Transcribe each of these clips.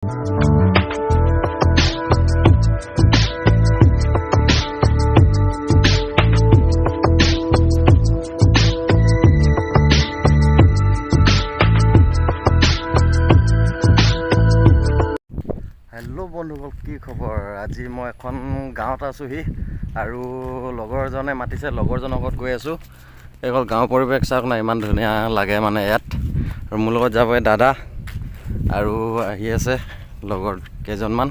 Hello' বন্ধুসকল, কি খবৰ? আজি মই এখন গাঁৱত আছোঁহি আৰু লগৰজনে মাতিছে, লগৰজনৰ ঘৰত গৈ আছোঁ। এইখন গাঁৱৰ পৰিৱেশ চাওক না, ইমান ধুনীয়া লাগে মানে ইয়াত। আৰু মোৰ লগত যাব দাদা আৰু আহি আছে লগৰ কেইজনমান,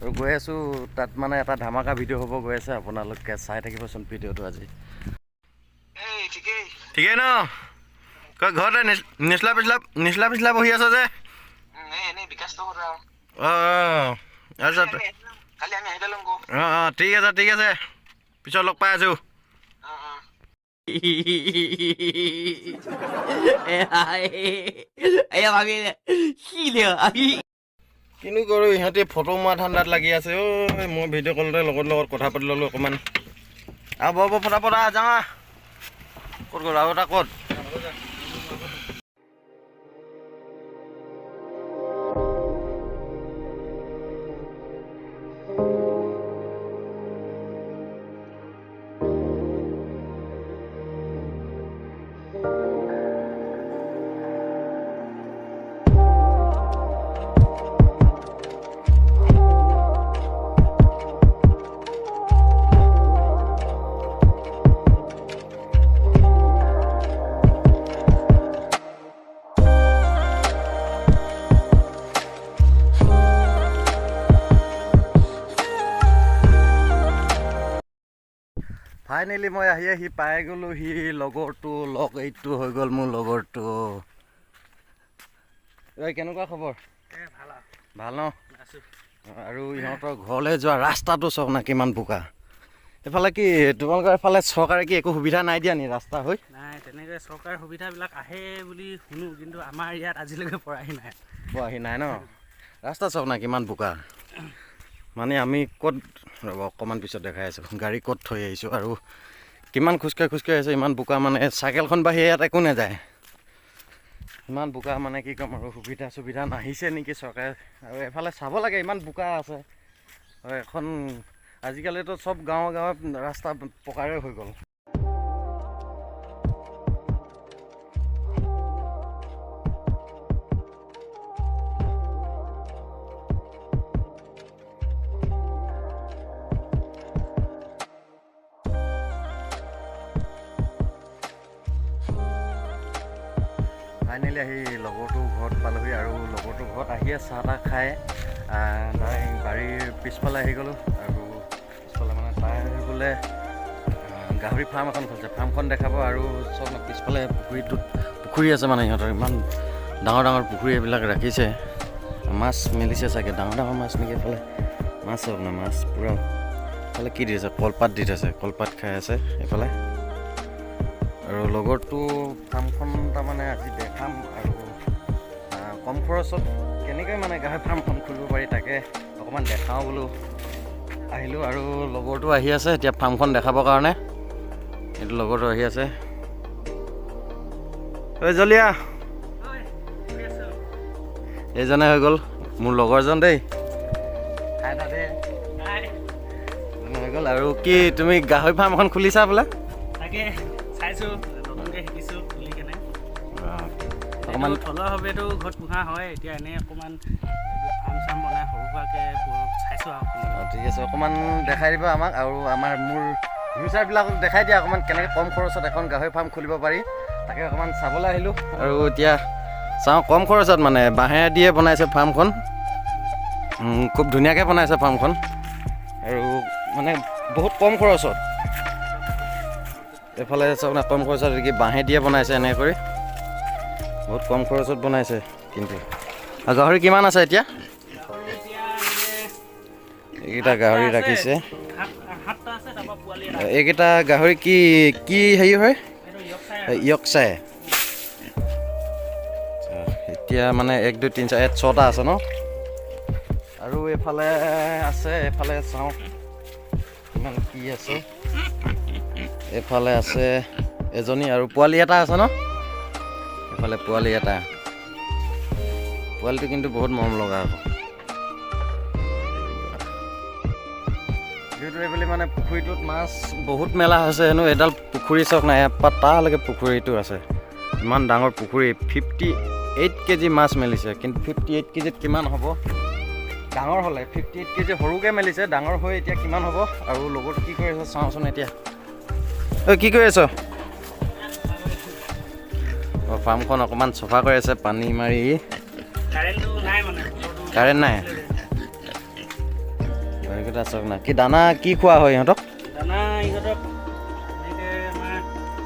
আৰু গৈ আছোঁ তাত। মানে এটা ধামাকা ভিডিঅ' হ'ব গৈ আছে, আপোনালোকে চাই থাকিবচোন ভিডিঅ'টো আজি। ঠিকেই ন? ঘৰতে নিচলা পিছলা বহি আছ যে? অঁ ঠিক আছে, পিছত লগ পাই আছোঁ। কিনো কৰোঁ, ইহঁতে ফটো মৰা ঠাণ্ডাত লাগি আছে। মই ভিডিঅ' কলতে লগত কথা পাতি ল'লোঁ অকণমান। ব'ব ফটাফট যাওঁ। ক'ত গ'ল আৰু এটা? ক'ত? ফাইনেলি মই আহি পাই গ'লোঁ। লগৰটো এইটো হৈ গ'ল মোৰ লগৰটো। কেনেকুৱা খবৰ? ভাল ন? আৰু ইহঁতৰ ঘৰলৈ যোৱা ৰাস্তাটো চাওক না, কিমান বোকা। এইফালে কি তোমালোকৰ এইফালে চৰকাৰে কি একো সুবিধা নাই দিয়া নি ৰাস্তা হৈ? নাই, তেনেকৈ চৰকাৰৰ সুবিধাবিলাক আহে বুলি শুনো, কিন্তু আমাৰ ইয়াত আজিলৈকে পোৱাহি নাই ন? ৰাস্তা চাওক না কিমান বোকা। মানে আমি ক'ত, ৰ'ব অকণমান পিছত দেখাই আছোঁ, গাড়ী ক'ত থৈ আহিছোঁ আৰু কিমান খোজকাঢ়ি আহিছোঁ। ইমান বোকা মানে চাইকেলখন বাঢ়ি ইয়াত একো নাযায়, ইমান বোকা। মানে কি ক'ম আৰু, সুবিধা নাহিছে নেকি চৰকাৰে? আৰু এফালে চাব লাগে, ইমান বোকা আছে। এখন আজিকালিতো চব গাঁৱে ৰাস্তা পকাৰে হৈ গ'ল। ফাইনেলি আহি লগৰটোৰ ঘৰত পালোহি, আৰু লগৰটোৰ ঘৰত আহিয়ে চাহ তাহ খাই বাৰীৰ পিছফালে আহি গ'লোঁ। আৰু পিছফালে মানে তাই বোলে গাহৰি ফাৰ্ম এখন খুলিছে, ফাৰ্মখন দেখাব। আৰু চব পিছফালে পুখুৰী আছে, মানে সিহঁতৰ ইমান ডাঙৰ পুখুৰী এইবিলাক ৰাখিছে। মাছ মেলিছে চাগে, ডাঙৰ মাছ নেকি? এইফালে মাছ হওক না, মাছ পূৰা। এইফালে কি দি আছে? কলপাত দি থৈছে, কলপাত খাই আছে এইফালে। আৰু লগৰটো ফাৰ্মখন তাৰমানে আজি দেখাম, আৰু কম খৰচত কেনেকৈ মানে গাহৰি ফাৰ্মখন খুলিব পাৰি তাকে অকণমান দেখাওঁ বোলো আহিলোঁ। আৰু লগৰটো আহি আছে এতিয়া ফাৰ্মখন দেখাবৰ কাৰণে। এইটো লগৰটো আহি আছে। জলিয়া, এইজনে হৈ গ'ল মোৰ লগৰজন দেই। হৈ গ'ল। আৰু কি তুমি গাহৰি ফাৰ্ম এখন খুলিছা বোলে? তাকে চাইছোঁ, নতুনকৈ শিকিছোঁ খুলি কেনে। অকণমান থলুৱাভাৱেতো ঘৰত পোহা হয়, এতিয়া এনেই অকণমান ফাৰ্ম বনাই সৰু সুৰাকৈ চাইছোঁ আৰু। ঠিক আছে, অকণমান দেখাই দিবা আমাক, আৰু মোৰ ভিউচাৰবিলাকক দেখাই দিয়া অকণমান, কেনেকৈ কম খৰচত এখন গাহৰি ফাৰ্ম খুলিব পাৰি। তাকে অকণমান চাবলৈ আহিলোঁ। আৰু এতিয়া চাওঁ, কম খৰচত মানে বাঁহেৰে দিয়ে বনাইছে ফাৰ্মখন, খুব ধুনীয়াকৈ বনাইছে ফাৰ্মখন। আৰু মানে বহুত কম খৰচত, এইফালে চাওক না, কম খৰচত কি বাঁহে দিয়ে বনাইছে এনেকৈ কৰি, বহুত কম খৰচত বনাইছে। কিন্তু গাহৰি কিমান আছে এতিয়া? এইকেইটা গাহৰি ৰাখিছে। এইকেইটা গাহৰি কি হেৰি হয়? য়ৰ্কশ্বায়াৰ। এতিয়া মানে 1 2 3 4 6টা আছে ন? আৰু এইফালে আছে, এইফালে চাওঁ কিমান কি আছে। এইফালে আছে এজনী, আৰু পোৱালি এটা আছে ন? এইফালে পোৱালি এটা, পোৱালিটো কিন্তু বহুত মৰম লগা আকৌ। এইবুলি মানে পুখুৰীটোত মাছ বহুত মেলা হৈছে হেনো। এডাল পুখুৰী চাওক নাই, ইয়াৰ তালৈকে পুখুৰীটো আছে। ইমান ডাঙৰ পুখুৰী, 58 কেজি মাছ মেলিছে। কিন্তু 58 কেজিত কিমান হ'ব? ডাঙৰ হ'লে 58 কেজি সৰুকৈ মেলিছে, ডাঙৰ হৈ এতিয়া কিমান হ'ব? আৰু লগত কি কৰি আছে চাওঁচোন এতিয়া। ঐ কি কৰি আছ? অঁ, ফাৰ্মখন অকণমান চফা কৰি আছে পানী মাৰি। কাৰেণ্ট নাই? এইকেইটা চাওক না, কি দানা কি খোৱা হয় ইহঁতক? দানা ইহঁতক এনেকৈ আমাৰ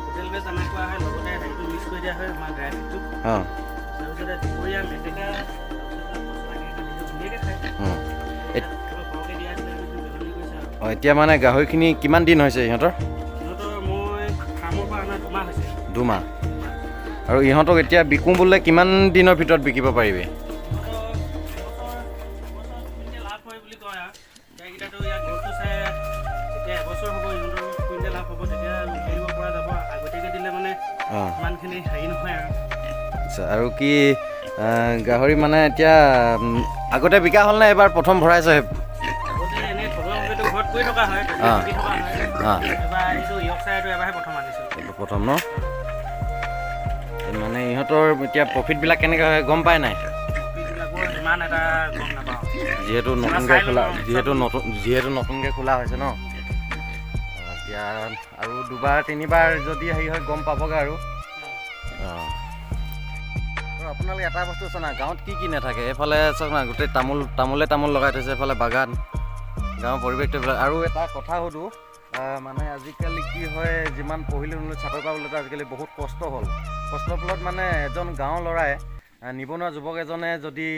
হোটেল বেজ দানা খোৱা হয়, লগতে হেৰিটো মিক্স কৰি দিয়া হয় আমাৰ ড্ৰাই ফ্ৰুটটো। অঁ, তাৰপিছতে দুপৰীয়া মেটেকা ধুনীয়াকৈ খায়। সৰহকৈ দিয়া আছিলে পেলনি কৰিছে আৰু। অঁ, এতিয়া মানে গাহৰিখিনি কিমান দিন হৈছে ইহঁতৰ? ইহঁতৰ মই ফাৰ্মৰ পৰা অনা 2 মাহ হৈছে। 2 মাহ। আৰু ইহঁতক এতিয়া বিকো বোলে কিমান দিনৰ ভিতৰত বিকিব পাৰিবি? লাভ হয় বুলি কয় আৰু এইকেইটাতো ইয়াৰ গ্ৰ'থটো চাই যেতিয়া এবছৰ হ'ব ইহঁতৰ কুইণ্টেল লাভ হ'ব, তেতিয়া এৰিব পৰা যাব। আগতীয়াকৈ দিলে মানে ইমানখিনি হেৰি নহয় আৰু। আচ্ছা, আৰু কি গাহৰি মানে এতিয়া আগতে বিকা হ'লনে এইবাৰ প্ৰথম ভৰাইছে? আগতে এনেই থলুৱাভাৱেতো ঘৰত কৰি থকা হয়, বিকি থকা হয়। এবাৰ এইটো ইয়ৰ্কশ্বায়াৰটো এবাৰহে প্ৰথম আনিছোঁ। এইটো প্ৰথম ন? মানে ইহঁতৰ এতিয়া প্ৰফিটবিলাক কেনেকৈ হয় গম পাই নাই? প্ৰফিটবিলাকৰ ইমান এটা গম নাপাওঁ। যিহেতু নতুনকৈ খোলা হৈছে ন? এতিয়া আৰু 2-3বাৰ যদি হেৰি হয় গম পাবগৈ আৰু। অঁ, আৰু আপোনালোকে এটা বস্তু চাওক না, গাঁৱত কি কি নাথাকে? এইফালে চাওক না, গোটেই তামোল লগাই থৈছে, এইফালে বাগান, গাঁৱৰ পৰিৱেশটো এইবিলাক। আৰু এটা কথা সুধোঁ, মানে আজিকালি কি হয়, যিমান পঢ়িলোঁ শুনিলোঁ চাকৰি পাবলৈতো আজিকালি বহুত কষ্ট হ'ল। কষ্টৰ ফলত মানে এজন গাঁৱৰ ল'ৰাই, নিবনুৱা যুৱক এজনে যদি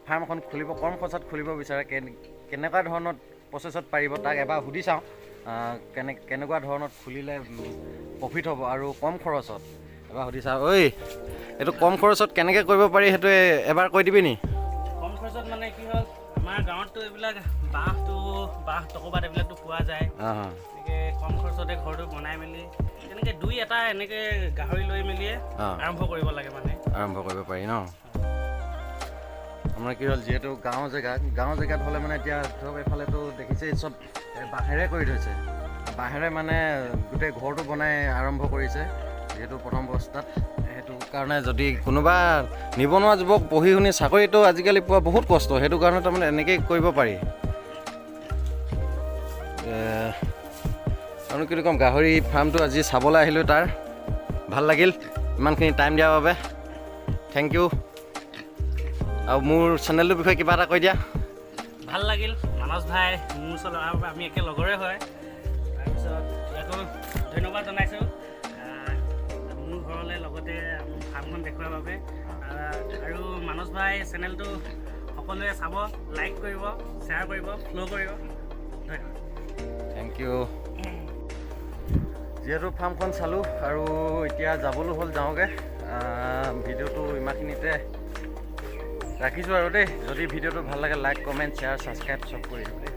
ফাৰ্ম এখন খুলিব, কম খৰচত খুলিব বিচাৰে, কেনেকুৱা ধৰণৰ প্ৰচেছত পাৰিব তাক এবাৰ সুধি চাওঁ। কেনেকুৱা ধৰণত খুলিলে প্ৰফিট হ'ব আৰু কম খৰচত, এবাৰ সুধি চাওঁ। ঐ, এইটো কম খৰচত কেনেকৈ কৰিব পাৰি সেইটো এবাৰ কৈ দিবি নি? কম খৰচত মানে কি হ'ল, আমাৰ গাঁৱততো এইবিলাক বাঁহ টকোপাত এইবিলাকতো পোৱা যায়। এনেকৈ কম খৰচতে ঘৰটো বনাই মেলি তেনেকৈ 2-এটা এনেকৈ গাহৰি লৈ মেলিয়ে আৰম্ভ কৰিব লাগে। মানে আৰম্ভ কৰিব পাৰি ন? আমাৰ কি হ'ল, যিহেতু গাঁৱৰ জেগাত হ'লে মানে এতিয়া ধৰক এইফালেতো দেখিছেই চব বাঁহেৰে কৰি থৈছে। বাঁহেৰে মানে গোটেই ঘৰটো বনাই আৰম্ভ কৰিছে যিহেতু প্ৰথম অৱস্থাত। সেইটো কাৰণে যদি কোনোবা নিবনুৱা যুৱক পঢ়ি শুনি চাকৰিটো আজিকালি পোৱা বহুত কষ্ট, সেইটো কাৰণে তাৰমানে এনেকেই কৰিব পাৰি। আৰু কি ক'ম, গাহৰি ফাৰ্মটো আজি চাবলৈ আহিলোঁ, তাৰ ভাল লাগিল ইমানখিনি টাইম দিয়াৰ বাবে। Thank you. আৰু মোৰ চেনেলটোৰ বিষয়ে কিবা এটা কৈ দিয়া। ভাল লাগিল মানস ভাই মোৰ ওচৰত অহাৰ বাবে, আমি একে লগৰে হয়। তাৰপিছত ইয়াকো ধন্যবাদ জনাইছোঁ মোৰ ঘৰলৈ লগতে ফাৰ্মখন দেখুওৱাৰ বাবে। আৰু মানস ভাই চেনেলটো সকলোৱে চাব, লাইক কৰিব, শ্বেয়াৰ কৰিব, ফ'ল' কৰিব। ধন্যবাদ। Thank you. যিহেতু ফাৰ্মখন চালোঁ আৰু এতিয়া যাবলৈ হ'ল, যাওঁগৈ। ভিডিঅ'টো ইমানখিনিতে ৰাখিছোঁ আৰু দেই। যদি ভিডিঅ'টো ভাল লাগে লাইক, কমেণ্ট, শ্বেয়াৰ, ছাবস্ক্ৰাইব চব কৰি দিওঁ দেই।